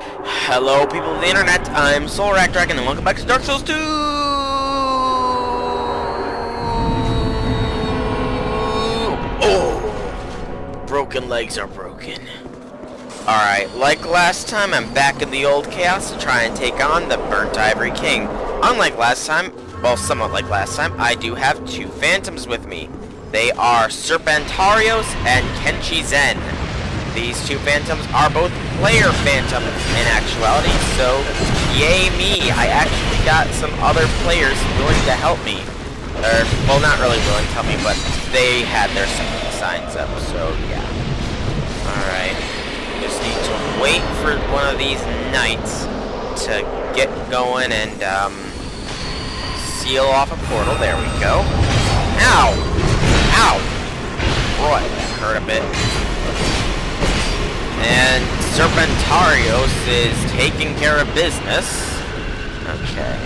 Hello, people of the internet. I'm Solar Dragon, and welcome back to Dark Souls 2. Oh, broken legs are broken. Alright, like last time, I'm back in the old chaos to try and take on the Burnt Ivory King. Unlike last time, well, somewhat like last time, I do have two phantoms with me. They are Serpentarios and Kenshi Zen. These two phantoms are both player phantoms in actuality, so yay me, I actually got some other players willing to help me. Or, well, not really willing to help me, but they had their signs up, so yeah. Alright, just need to wait for one of these knights to get going and seal off a portal. There we go. Ow! Ow! Boy, that hurt a bit. And Serpentarios is taking care of business. Okay,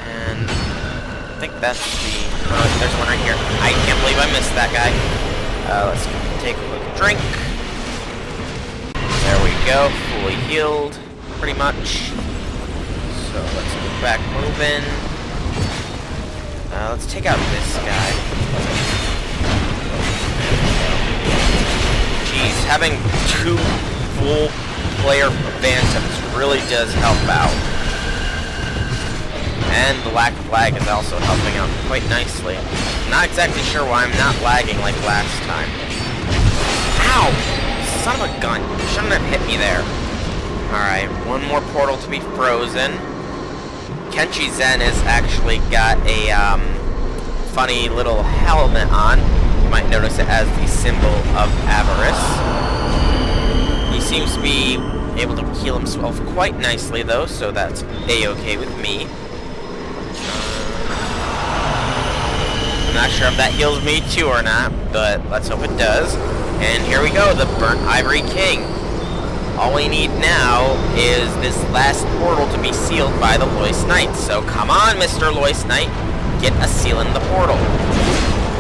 and I think that's the... Oh, there's one right here. I can't believe I missed that guy. Let's take a quick drink. There we go, fully healed, pretty much. So let's get back moving. Let's take out this guy. Jeez, having two full player phantoms really does help out. And the lack of lag is also helping out quite nicely. Not exactly sure why I'm not lagging like last time. Ow! Son of a gun. Shouldn't have hit me there. Alright, one more portal to be frozen. Kenshi Zen has actually got a funny little helmet on. You might notice it has the symbol of avarice. He seems to be able to heal himself quite nicely, though, so that's a-okay with me. I'm not sure if that heals me too or not, but let's hope it does. And here we go, the Burnt Ivory King. All we need now is this last portal to be sealed by the Lois Knight. So come on, Mr. Lois Knight, get a seal in the portal.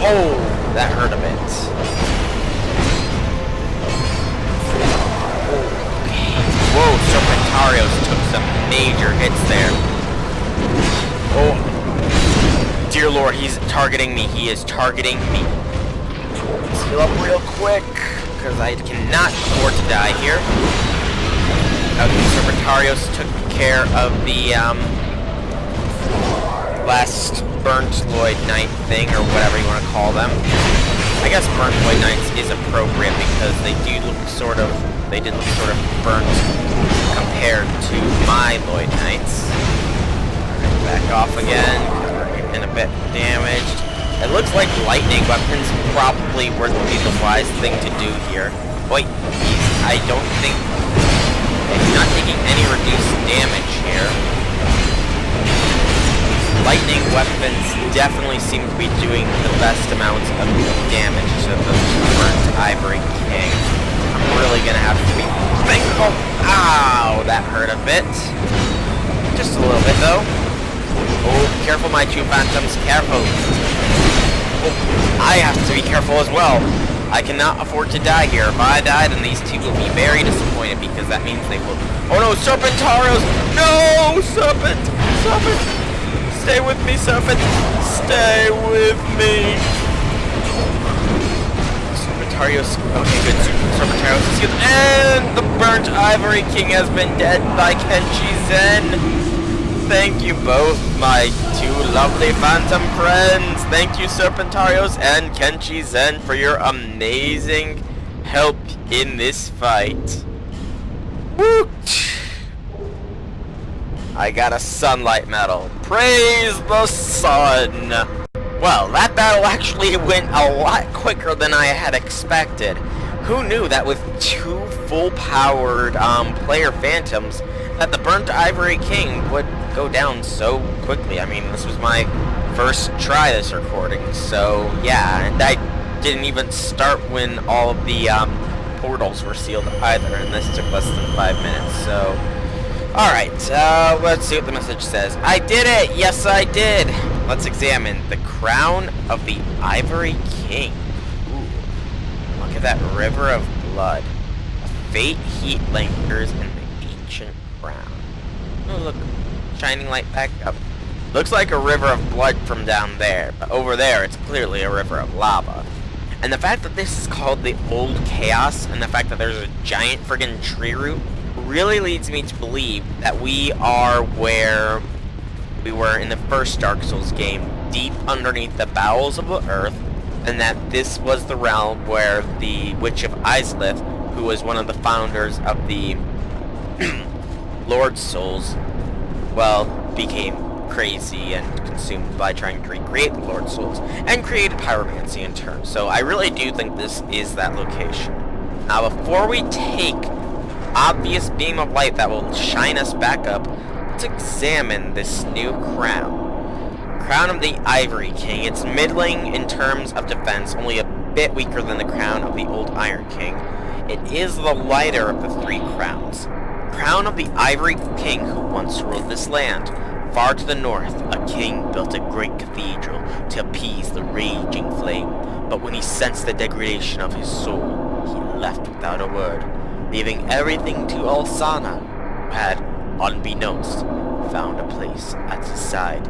Oh, that hurt a bit. Whoa, Serpentarios took some major hits there. Oh, dear Lord, he's targeting me. He is targeting me. Let's heal up real quick, because I cannot afford to die here. Okay, Serpentarios took care of the last Burnt Lloyd Knight thing, or whatever you want to call them. I guess Burnt Lloyd Knights is appropriate because they did look sort of burnt compared to my Lloyd Knights. Back off again, because we're getting a bit damaged. It looks like lightning weapons probably would be the wise thing to do here. Wait, I don't think... He's not taking any reduced damage here. Lightning weapons definitely seem to be doing the best amounts of damage to the Burnt Ivory King. I'm really gonna have to be thankful. Ow, that hurt a bit. Just a little bit, though. Oh, careful, my two phantoms, careful. Oh, I have to be careful as well. I cannot afford to die here. If I die, then these two will be very disappointed because that means they will... Oh no, Serpentarios! No! Serpent! Serpent! Stay with me, Serpent! Stay with me! Serpentarios... Okay, good. Serpentarios is good. And the Burnt Ivory King has been dead by Kenshi Zen. Thank you both, my two lovely phantom friends. Thank you, Serpentarios and Kenshi Zen, for your amazing help in this fight. Woo! I got a sunlight medal. Praise the sun! Well, that battle actually went a lot quicker than I had expected. Who knew that with two full-powered player phantoms that the Burnt Ivory King would go down so quickly? I mean, this was my first try this recording, so yeah, and I didn't even start when all of the portals were sealed either, and this took less than 5 minutes, so... Alright, let's see what the message says. I did it! Yes, I did! Let's examine the crown of the Ivory King. Ooh, look at that river of blood. A fate heat lingers in the ancient crown. Oh, look. Shining light back up. Looks like a river of blood from down there, but over there it's clearly a river of lava. And the fact that this is called the Old Chaos, and the fact that there's a giant friggin' tree root, really leads me to believe that we are where we were in the first Dark Souls game, deep underneath the bowels of the earth, and that this was the realm where the Witch of Izalith, who was one of the founders of the Lord Souls, well, became crazy and consumed by trying to recreate the Lord Souls, and created pyromancy in turn. So I really do think this is that location. Now, before we take obvious beam of light that will shine us back up, let's examine this new crown. Crown of the Ivory King. It's middling in terms of defense, only a bit weaker than the crown of the Old Iron King. It is the lighter of the three crowns. Crown of the Ivory King who once ruled this land. Far to the north, a king built a great cathedral to appease the raging flame, but when he sensed the degradation of his soul, he left without a word, leaving everything to Alsana, who had, unbeknownst, found a place at his side.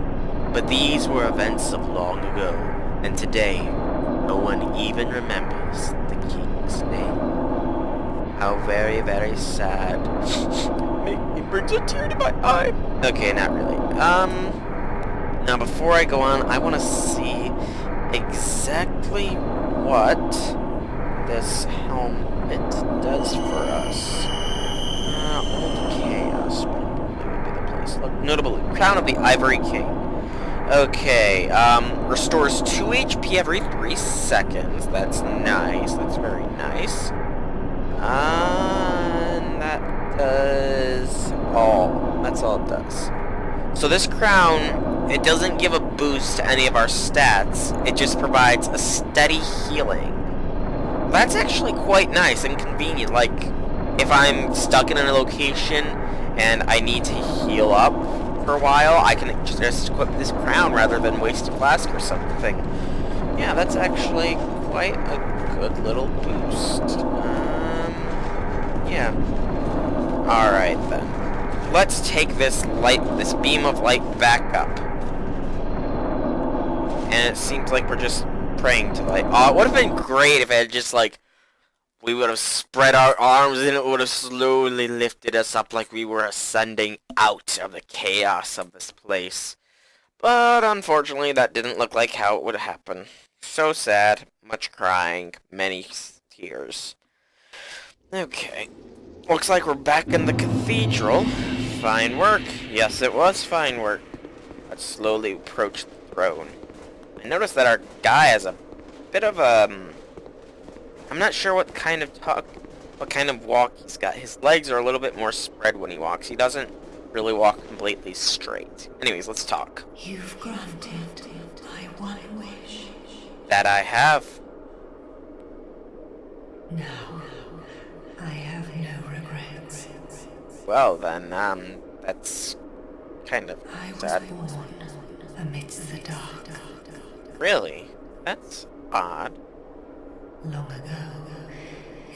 But these were events of long ago, and today, no one even remembers the king's name. How very, very sad. It brings a tear to my eye. Okay, not really. Now before I go on, I want to see exactly what this helmet does for us. Old Chaos probably would be the place. Look, notable Crown of the Ivory King. Okay, restores 2 HP every 3 seconds. That's nice. That's very nice. And that does all. That's all it does. So this crown, it doesn't give a boost to any of our stats. It just provides a steady healing. That's actually quite nice and convenient. Like, if I'm stuck in a location and I need to heal up for a while, I can just equip this crown rather than waste a flask or something. Yeah, that's actually quite a good little boost. Yeah. Alright then. Let's take this beam of light back up. And it seems like we're just praying to light. Oh, it would have been great if it had just like, we would have spread our arms and it would have slowly lifted us up like we were ascending out of the chaos of this place. But unfortunately, that didn't look like how it would happen. So sad. Much crying. Many tears. Okay. Looks like we're back in the cathedral. Fine work. Yes, it was fine work. Let's slowly approach the throne. I noticed that our guy has a bit of a... I'm not sure what kind of walk he's got. His legs are a little bit more spread when he walks. He doesn't really walk completely straight. Anyways, let's talk. You've granted my one wish. That I have. Now, I have no regrets. Well then, that's kind of sad. I was born amidst the dark. Really? That's odd. Long ago,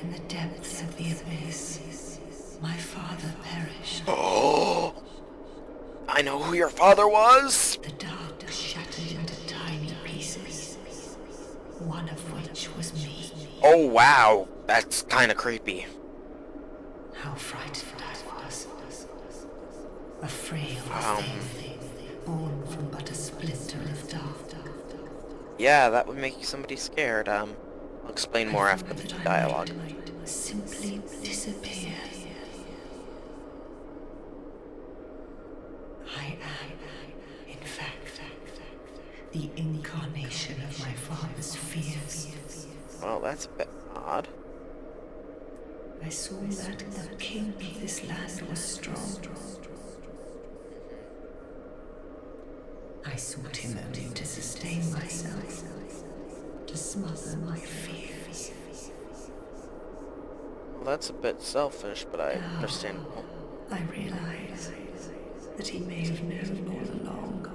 in the depths of the abyss, my father perished. Oh! I know who your father was! The dark shattered into tiny pieces, one of which was me. Oh wow, that's kinda creepy. How frightened I was. A frail thing, born from but a splinter of dark. Yeah, that would make somebody scared. I'll explain more after the dialogue. Simply disappear. I am, in fact, the incarnation of my father's fears. Well, that's a bit odd. I saw that the king of this land was strong. I sought him only to sustain myself, to smother my fears. Well, that's a bit selfish, but I understand. I realize that he may have known all along.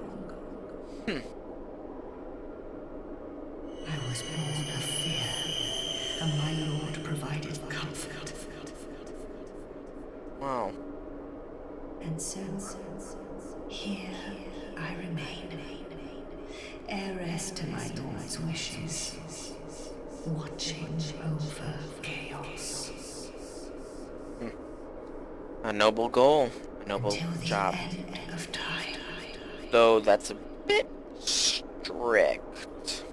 I was born of fear, and my lord provided comfort. Wow. And so, here I remain, heiress to my lord's wishes, watching over chaos. A noble goal, a noble Until the job. end of time. Though that's a bit strict.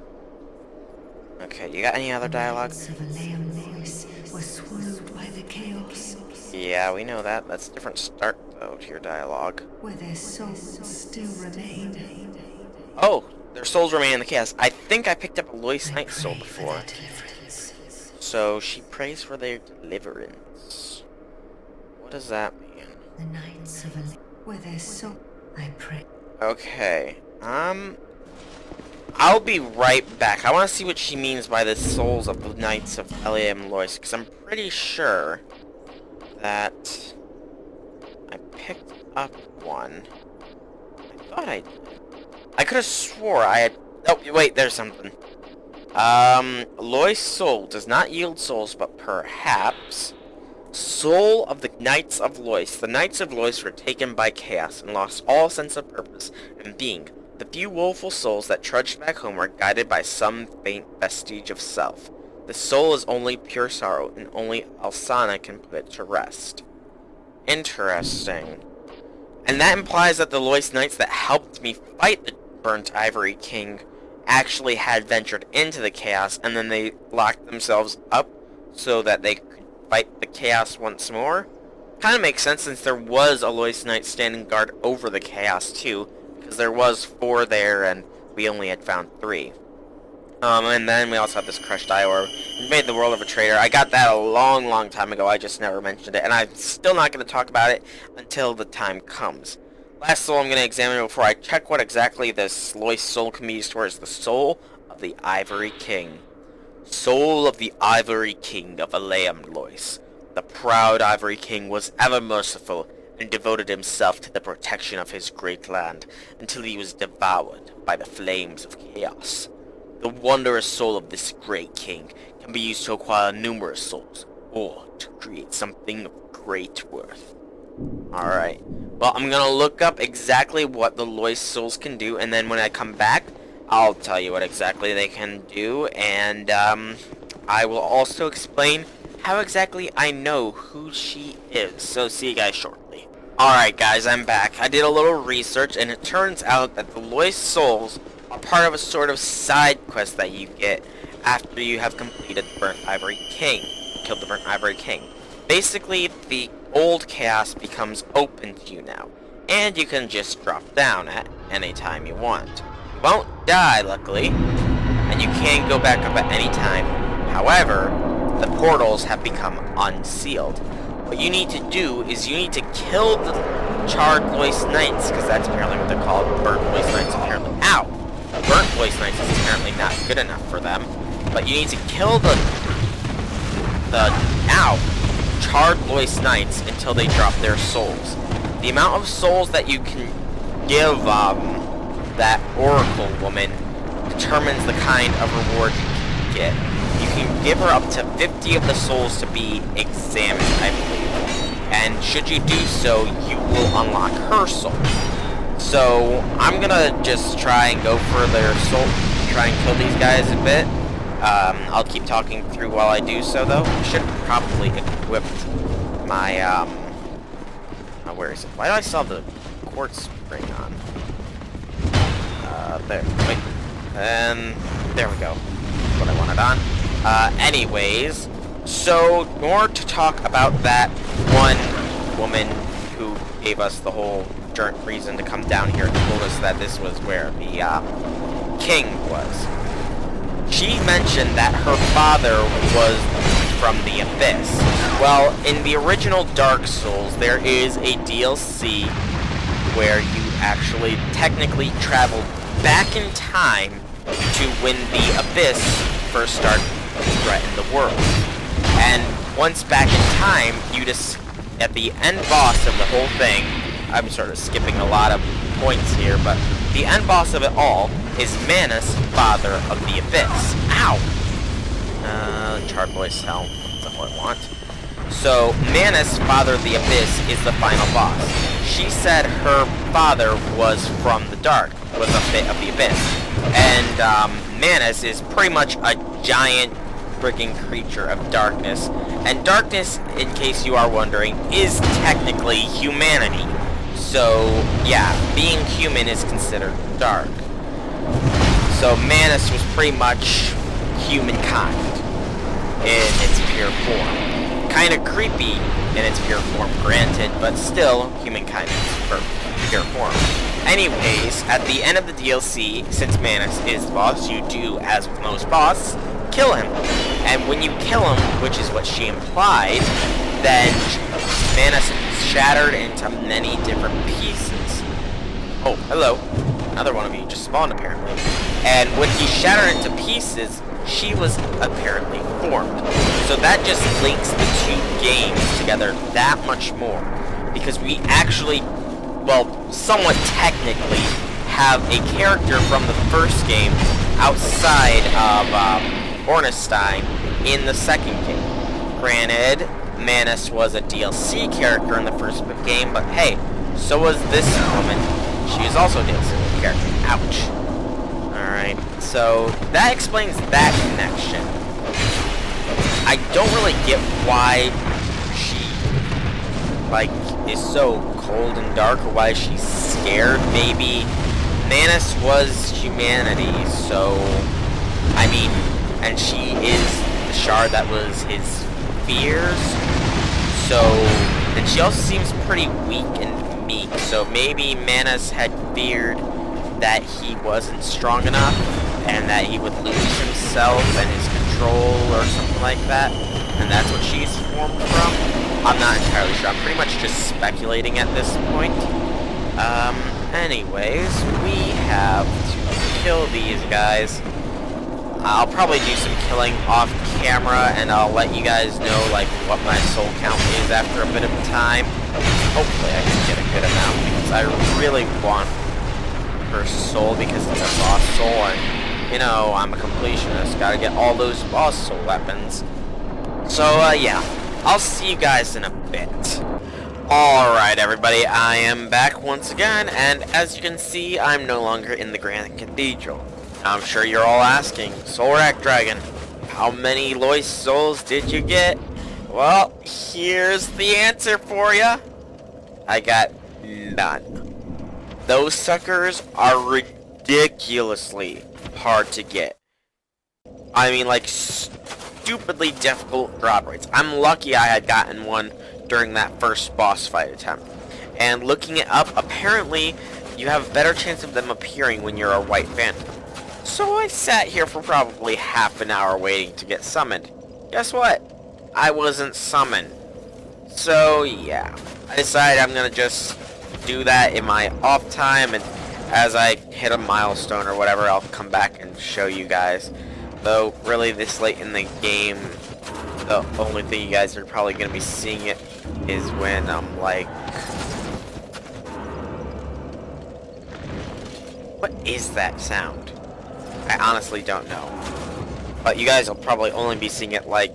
Okay, you got any other dialogue? The of Aleum voice was swallowed by the chaos. Yeah, we know that. That's a different start, though, to your dialogue. Where their souls still remain. Oh, their souls remain in the chaos. I think I picked up a Lois Knight's soul before. So she prays for their deliverance. What does that mean? The Knights of Aleum, where their soul, I pray. Okay, I'll be right back. I want to see what she means by the souls of the Knights of Aleum Lois, because I'm pretty sure that I picked up one. I thought I did. I could have swore I had... Oh, wait, there's something. Lois' soul does not yield souls, but perhaps... Soul of the Knights of Lois. The Knights of Lois were taken by chaos and lost all sense of purpose and being. The few woeful souls that trudged back home were guided by some faint vestige of self. The soul is only pure sorrow, and only Alsana can put it to rest. Interesting. And that implies that the Lois Knights that helped me fight the Burnt Ivory King actually had ventured into the chaos, and then they locked themselves up so that they could fight the chaos once more. Kind of makes sense, since there was a Lois Knight standing guard over the chaos too, because there was 4 there and we only had found 3. And then we also have this crushed eye orb. We made the world of a traitor. I got that a long time ago. I just never mentioned it, and I'm still not going to talk about it until the time comes. Last soul I'm going to examine before I check what exactly this Lois soul can be used for is the soul of the Ivory King. Soul of the Ivory King of Aleum Lois. The proud Ivory King was ever merciful and devoted himself to the protection of his great land until he was devoured by the flames of chaos. The wondrous soul of this great king can be used to acquire numerous souls, or to create something of great worth. Alright, well, I'm gonna look up exactly what the Lois souls can do, and then when I come back, I'll tell you what exactly they can do, and I will also explain how exactly I know who she is. So see you guys shortly. Alright guys, I'm back. I did a little research, and it turns out that the Lois souls are part of a sort of side quest that you get after you have completed Burnt Ivory King. Killed the Burnt Ivory King. Basically, the old chaos becomes open to you now, and you can just drop down at any time you want. You won't die, luckily, and you can go back up at any time. However, the portals have become unsealed. What you need to do is you need to kill the charred Lois Knights, because that's apparently what they're called. Burnt Lois Knights, apparently. Ow! Burnt Lois Knights is apparently not good enough for them. But you need to kill the charred Lois Knights until they drop their souls. The amount of souls that you can give that Oracle woman determines the kind of reward you can get. You can give her up to 50 of the souls to be examined, I believe. And should you do so, you will unlock her soul. So, I'm gonna just try and go for their soul, try and kill these guys a bit. I'll keep talking through while I do so, though. I should probably equip my, where is it? Why do I still have the quartz ring on? There, wait. And there we go. That's what I wanted on. Anyways, so, in order to talk about that one woman who gave us the whole reason to come down here and told us that this was where the, king was. She mentioned that her father was from the Abyss. Well, in the original Dark Souls, there is a DLC where you actually technically travel back in time to when the Abyss first started to threaten the world. And once back in time, you just, at the end boss of the whole thing, I'm sort of skipping a lot of points here, but the end boss of it all is Manus, father of the Abyss. Ow! Charred Lois Hell. That's not what I want. So, Manus, father of the Abyss, is the final boss. she said her father was from the dark, was a bit of the abyss. And Manus is pretty much a giant freaking creature of darkness. And darkness, in case you are wondering, is technically humanity. So, yeah, being human is considered dark. So Manus was pretty much humankind in its pure form. Kind of creepy in its pure form, granted, but still humankind in its pure form. Anyways, at the end of the DLC, since Manus is the boss, you do, as with most bosses, kill him. And when you kill him, which is what she implied, then Manus is shattered into many different pieces. Oh, hello. Another one of you just spawned, apparently. And when he shattered into pieces, she was apparently formed. So that just links the two games together that much more. Because we actually, well, somewhat technically, have a character from the first game outside of Ornstein in the second game. Granted, Manus was a DLC character in the first game, but hey, so was this woman. She is also a DLC character. Ouch. Alright, so that explains that connection. I don't really get why she, like, is so cold and dark, or why she's scared. Maybe Manus was humanity, so, I mean, and she is the shard that was his fears, so, and she also seems pretty weak and meek, so maybe Manus had feared that he wasn't strong enough, and that he would lose himself and his control, or something like that, and that's what she's formed from. I'm not entirely sure, I'm pretty much just speculating at this point. Anyways, we have to kill these guys. I'll probably do some killing off camera, and I'll let you guys know, like, what my soul count is after a bit of time. Hopefully I can get a good amount, because I really want her soul, because it's a boss soul, and, you know, I'm a completionist. Gotta get all those boss soul weapons. So, yeah. I'll see you guys in a bit. Alright, everybody, I am back once again, and as you can see, I'm no longer in the Grand Cathedral. I'm sure you're all asking, Soulrack Dragon, how many Lois souls did you get? Well, here's the answer for ya. I got none. Those suckers are ridiculously hard to get. I mean, like, stupidly difficult drop rates. I'm lucky I had gotten one during that first boss fight attempt. And looking it up, apparently you have a better chance of them appearing when you're a white phantom. So I sat here for probably half an hour waiting to get summoned. Guess what? I wasn't summoned. So yeah, I decided I'm gonna just do that in my off time, and as I hit a milestone or whatever, I'll come back and show you guys. Though really this late in the game, the only thing you guys are probably gonna be seeing it is when I'm like, what is that sound? I honestly don't know. But you guys will probably only be seeing it like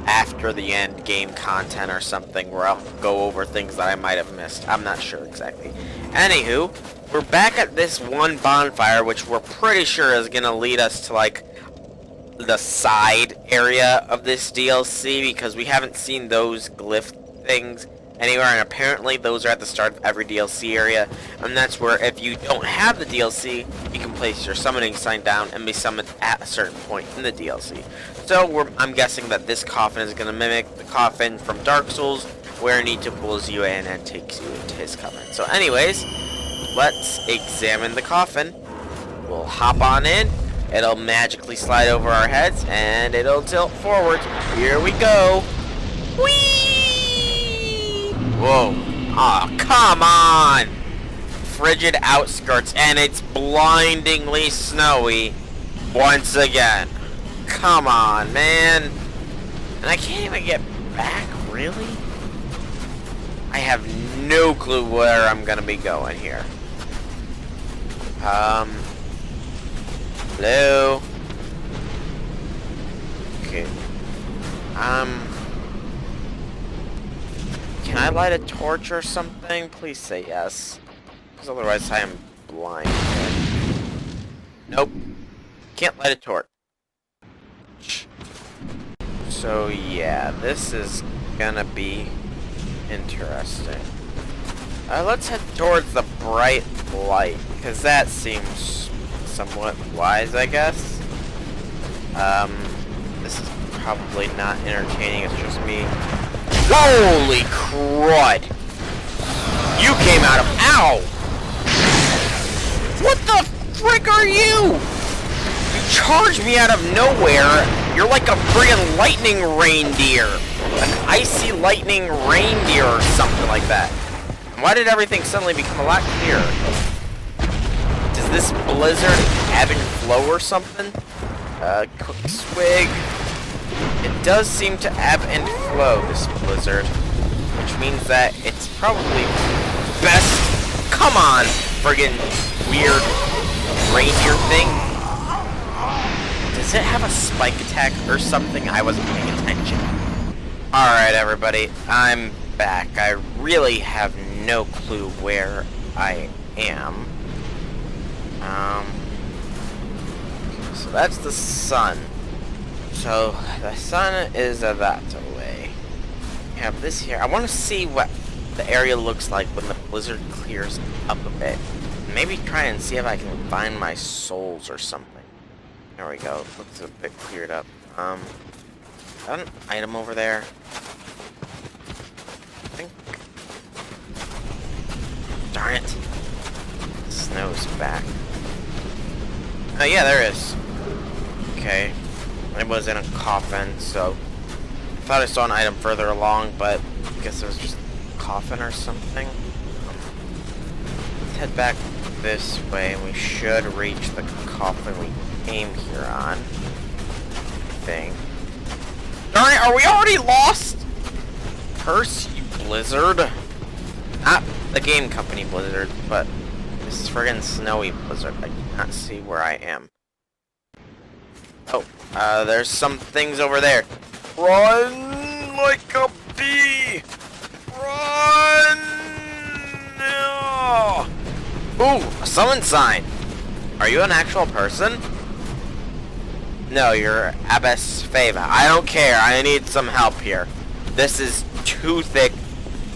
after the end game content or something, where I'll go over things that I might have missed. I'm not sure exactly. Anywho, we're back at this one bonfire, which we're pretty sure is gonna lead us to like the side area of this DLC, because we haven't seen those glyph things anywhere, and apparently those are at the start of every DLC area, and that's where, if you don't have the DLC, you can place your summoning sign down and be summoned at a certain point in the DLC. So I'm guessing that this coffin is going to mimic the coffin from Dark Souls, where Nito pulls you in and takes you into his coven. So anyways, let's examine the coffin. We'll hop on in, it'll magically slide over our heads, and it'll tilt forward. Here we go. Whee! Whoa. Aw, oh, come on! Frigid outskirts, and it's blindingly snowy once again. Come on, man. And I can't even get back, really? I have no clue where I'm gonna be going here. Hello? Okay. Can I light a torch or something? Please say yes. Because otherwise I am blind. Nope. Can't light a torch. So yeah, this is gonna be interesting. Let's head towards the bright light, because that seems somewhat wise, I guess. This is probably not entertaining, it's just me. Holy crud! You came out of... Ow! What the frick are you? You charged me out of nowhere. You're like a friggin' lightning reindeer. An icy lightning reindeer or something like that. Why did everything suddenly become a lot clearer? Does this blizzard ebb and flow or something? Quick swig. It does seem to ebb and flow, this blizzard. Which means that it's probably best... Come on, friggin' weird reindeer thing. Does it have a spike attack or something? I wasn't paying attention. Alright, everybody. I'm back. I really have no clue where I am. So that's the sun. So the sun is that away. We have this here. I want to see what the area looks like when the blizzard clears up a bit. Maybe try and see if I can find my souls or something. There we go. Looks a bit cleared up. Got an item over there. I think. Darn it. Snow's back. Oh yeah, there is. Okay. It was in a coffin, so I thought I saw an item further along, but I guess it was just a coffin or something. Let's head back this way, and we should reach the coffin we came here on. I think. Darn it, are we already lost? Curse you, Blizzard. Not the game company Blizzard, but this friggin' snowy Blizzard. I cannot see where I am. Oh, there's some things over there. Run like a bee! Run! No! Ooh, a summon sign. Are you an actual person? No, you're Abbess Fava. I don't care. I need some help here. This is too thick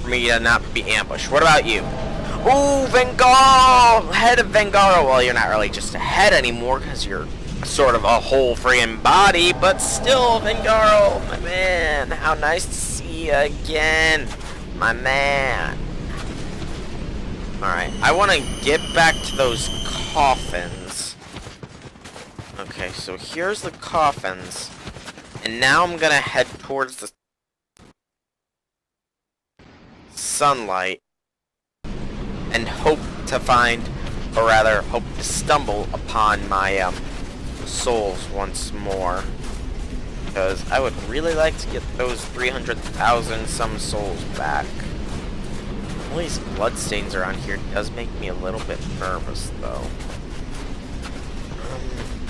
for me to not be ambushed. What about you? Ooh, Vengaro! Head of Vengaro. Well, you're not really just a head anymore because you're sort of a whole friggin' body, but still, Vengaro, my man. How nice to see you again, my man. Alright, I want to get back to those coffins. Okay, so here's the coffins. And now I'm gonna head towards the sunlight and hope to find, or rather, hope to stumble upon my, souls once more. Because I would really like to get those 300,000 some souls back. All these bloodstains around here does make me a little bit nervous, though.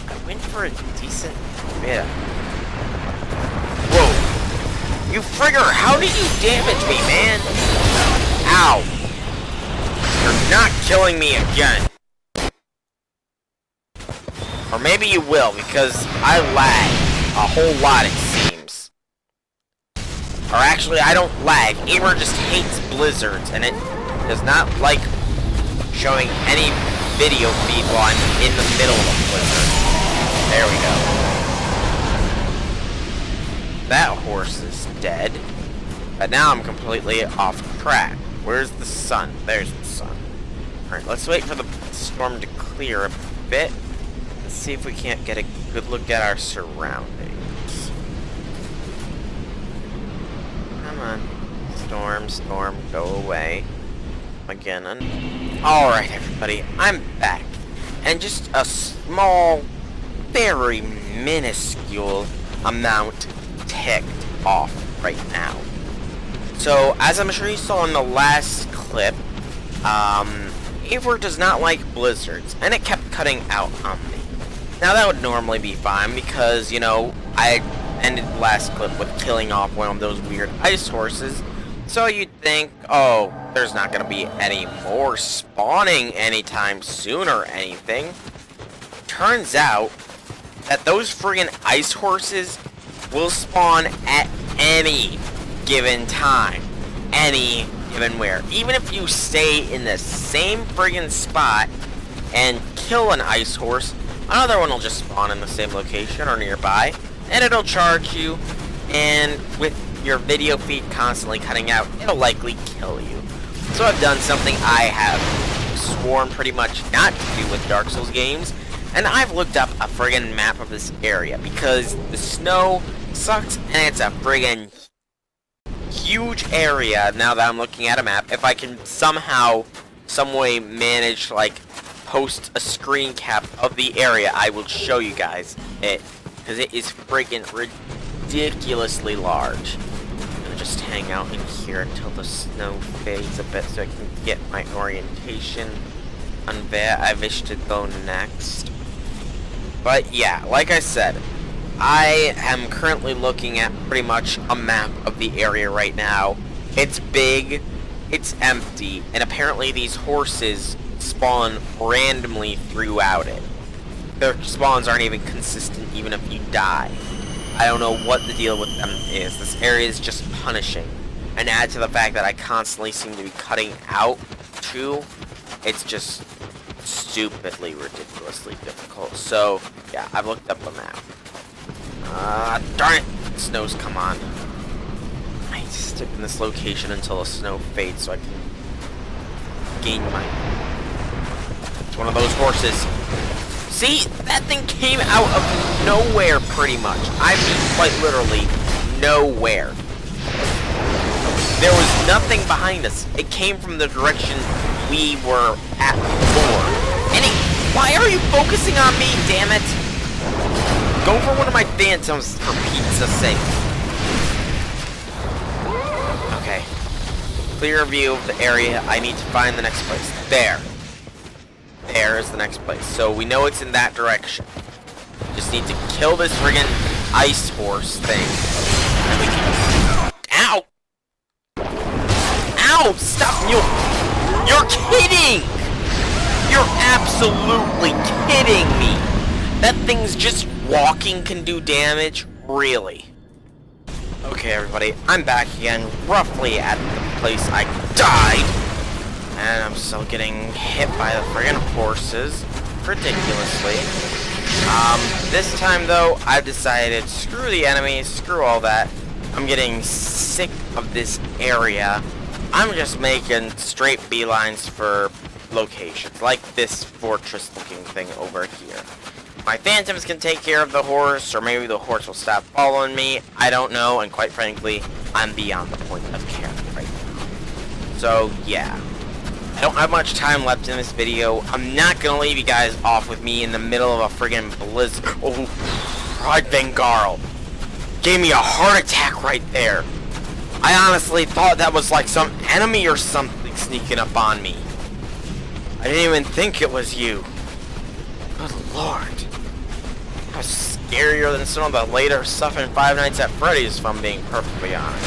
I went for a decent bit. Whoa! You frigger! How did you damage me, man? Ow! You're not killing me again! Or maybe you will, because I lag a whole lot, it seems. Or actually, I don't lag. Amer just hates blizzards, and it does not like showing any video feed while I'm in the middle of a blizzard. There we go. That horse is dead. But now I'm completely off track. Where's the sun? There's the sun. Alright, let's wait for the storm to clear a bit. Let's see if we can't get a good look at our surroundings. Come on. Storm, storm, go away. Again. Alright, everybody. I'm back. And just a small, very minuscule amount ticked off right now. So, as I'm sure you saw in the last clip, Eivor does not like blizzards, and it kept cutting out on me. Now that would normally be fine because, you know, I ended the last clip with killing off one of those weird ice horses, So you'd think, oh, there's not gonna be any more spawning anytime soon or anything. Turns out that those friggin' ice horses will spawn at any given time. Any given where. Even if you stay in the same friggin' spot and kill an ice horse, another one will just spawn in the same location or nearby, and it'll charge you, and with your video feed constantly cutting out, it'll likely kill you. So I've done something I have sworn pretty much not to do with Dark Souls games, and I've looked up a friggin' map of this area, because the snow sucks, and it's a friggin' huge area now that I'm looking at a map. If I can somehow, some way manage to, like, post a screen cap of the area, I will show you guys it, because it is friggin' ridiculously large. I'm gonna just hang out in here until the snow fades a bit so I can get my orientation on where I wish to go next. But yeah, like I said, I am currently looking at pretty much a map of the area right now. It's big, it's empty, and apparently these horses spawn randomly throughout it. Their spawns aren't even consistent even if you die. I don't know what the deal with them is. This area is just punishing. And add to the fact that I constantly seem to be cutting out too, it's just stupidly, ridiculously difficult. So, yeah, I've looked up a map. Darn it! The snow's come on. I need to stick in this location until the snow fades so I can gain my... It's one of those horses. See? That thing came out of nowhere, pretty much. I mean, quite literally, nowhere. There was nothing behind us. It came from the direction we were at before. And why are you focusing on me, damn it? Go for one of my phantoms, for Pete's sake. Okay. Clear view of the area. I need to find the next place. There. There is the next place. So we know it's in that direction. Just need to kill this friggin' ice horse thing. And we can... Ow! Ow! Stop! You're kidding! You're absolutely kidding me! That thing's just walking can do damage? Really? Okay, everybody, I'm back again, roughly at the place I died. And I'm still getting hit by the friggin' horses. Ridiculously. This time, though, I've decided, screw the enemies, screw all that. I'm getting sick of this area. I'm just making straight beelines for locations, like this fortress-looking thing over here. My phantoms can take care of the horse, or maybe the horse will stop following me. I don't know, and quite frankly, I'm beyond the point of care right now. So, yeah. I don't have much time left in this video. I'm not gonna leave you guys off with me in the middle of a friggin' blizzard. Oh, God, Vengarl. Gave me a heart attack right there. I honestly thought that was like some enemy or something sneaking up on me. I didn't even think it was you. Good lord. That was scarier than some of the later stuff in Five Nights at Freddy's, if I'm being perfectly honest.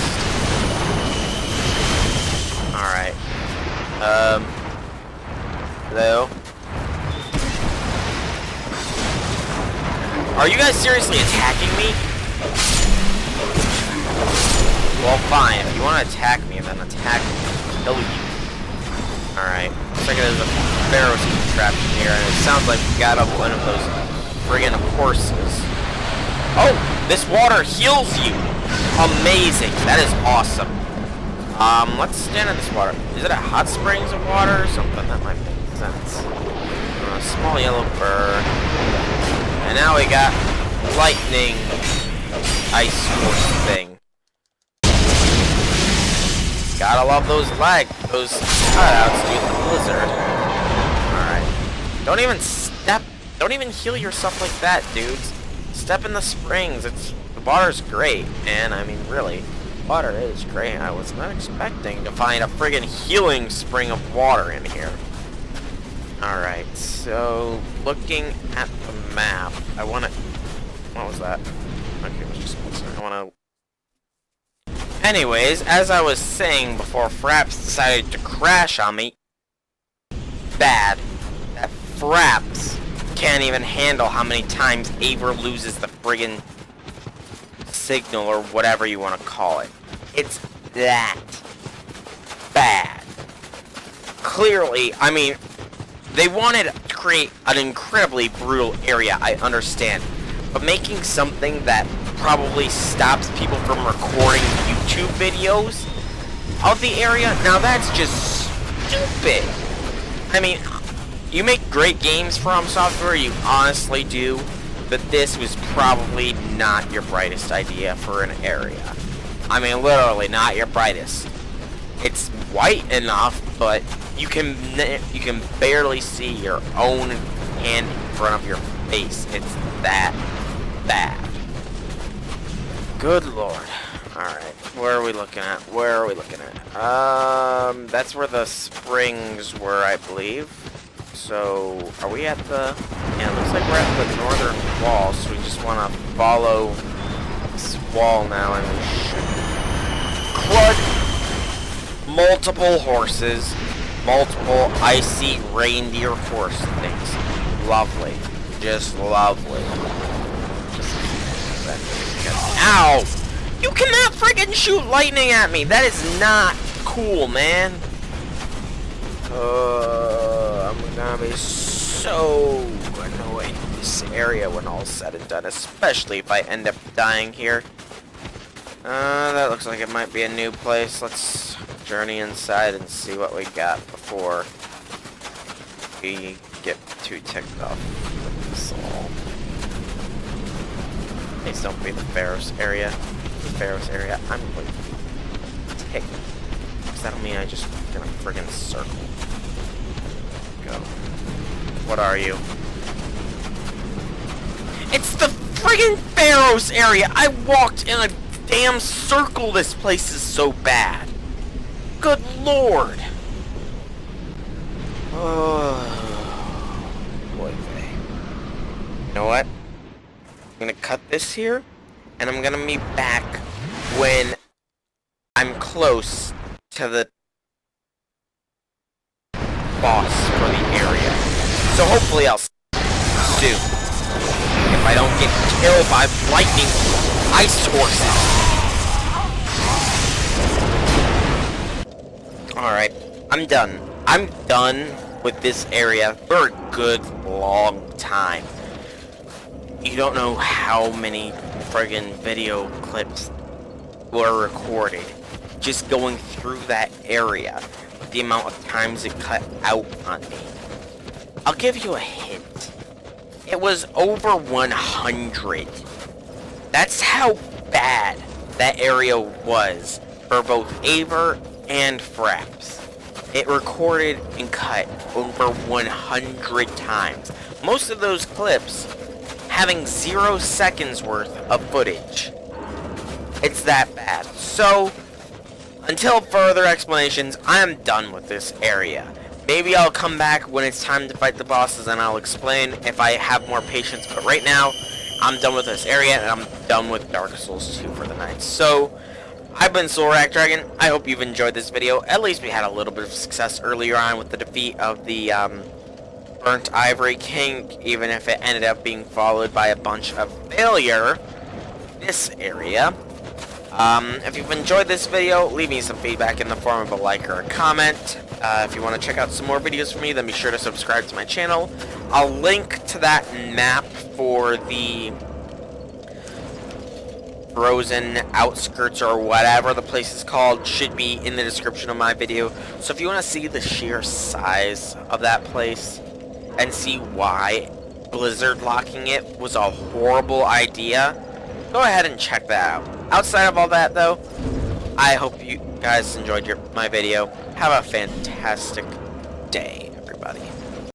Alright. Hello? Are you guys seriously attacking me? Well, fine. If you want to attack me, then attack me. I'll kill you. Alright. Looks like there's a Pharaoh's contraption here, and it sounds like we got up one of those friggin' horses. Oh! This water heals you! Amazing! That is awesome. Let's stand in this water. Is it a hot springs of water or something? That might make sense. Small yellow bird. And now we got lightning ice horse thing. Gotta love those those cutouts, dude, the blizzard. Alright. Don't even heal yourself like that, dudes. Step in the springs. The water's great. And, I mean, really, water is great. I was not expecting to find a friggin' healing spring of water in here. Alright, so, looking at the map, what was that? Okay, let's just, I wanna Anyways, as I was saying before Fraps decided to crash on me, bad. That Fraps can't even handle how many times Aver loses the friggin' signal or whatever you want to call it. It's that bad. Clearly, I mean, they wanted to create an incredibly brutal area, I understand. But making something that probably stops people from recording YouTube videos of the area, now that's just stupid. I mean, you make great games from Software, you honestly do, but this was probably not your brightest idea for an area. I mean, literally not your brightest. It's white enough, but you can barely see your own hand in front of your face. It's that bad. Good lord. Alright, where are we looking at? That's where the springs were, I believe. So, are we at the... Yeah, it looks like we're at the northern wall, so we just want to follow this wall now, and we should... Crud! Multiple horses. Multiple icy reindeer horse things. Lovely. Just lovely. Ow! You cannot friggin' shoot lightning at me! That is not cool, man. I'm gonna be so annoyed in this area when all's said and done, especially if I end up dying here. That looks like it might be a new place. Let's journey inside and see what we got before we get too ticked off with this all. Please don't be the Pharaoh's area. The Pharaoh's area. I'm like ticked. Does that mean I just gonna friggin' circle? Go. What are you? It's the friggin' Pharaoh's area! I walked in a damn circle. This place is so bad. Good lord. Oh, boy. You know what? I'm gonna cut this here, and I'm gonna meet back when I'm close to the boss for the area. So hopefully I'll soon. If I don't get killed by lightning ice horses. Alright, I'm done. I'm done with this area for a good long time. You don't know how many friggin' video clips were recorded just going through that area. The amount of times it cut out on me. I'll give you a hint. It was over 100. That's how bad that area was for both Aver and Fraps. It recorded and cut over 100 times. Most of those clips having 0 seconds worth of footage. It's that bad. So, until further explanations, I am done with this area. Maybe I'll come back when it's time to fight the bosses and I'll explain if I have more patience, but right now, I'm done with this area and I'm done with Dark Souls 2 for the night. So, I've been Soulrack Dragon. I hope you've enjoyed this video. At least we had a little bit of success earlier on with the defeat of the Burnt Ivory King, even if it ended up being followed by a bunch of failure in this area. If you've enjoyed this video, leave me some feedback in the form of a like or a comment. If you want to check out some more videos from me, then be sure to subscribe to my channel. I'll link to that map for the Frozen Outskirts or whatever the place is called should be in the description of my video. So if you want to see the sheer size of that place and see why Blizzard locking it was a horrible idea, go ahead and check that out. Outside of all that, though, I hope you guys enjoyed my video. Have a fantastic day, everybody.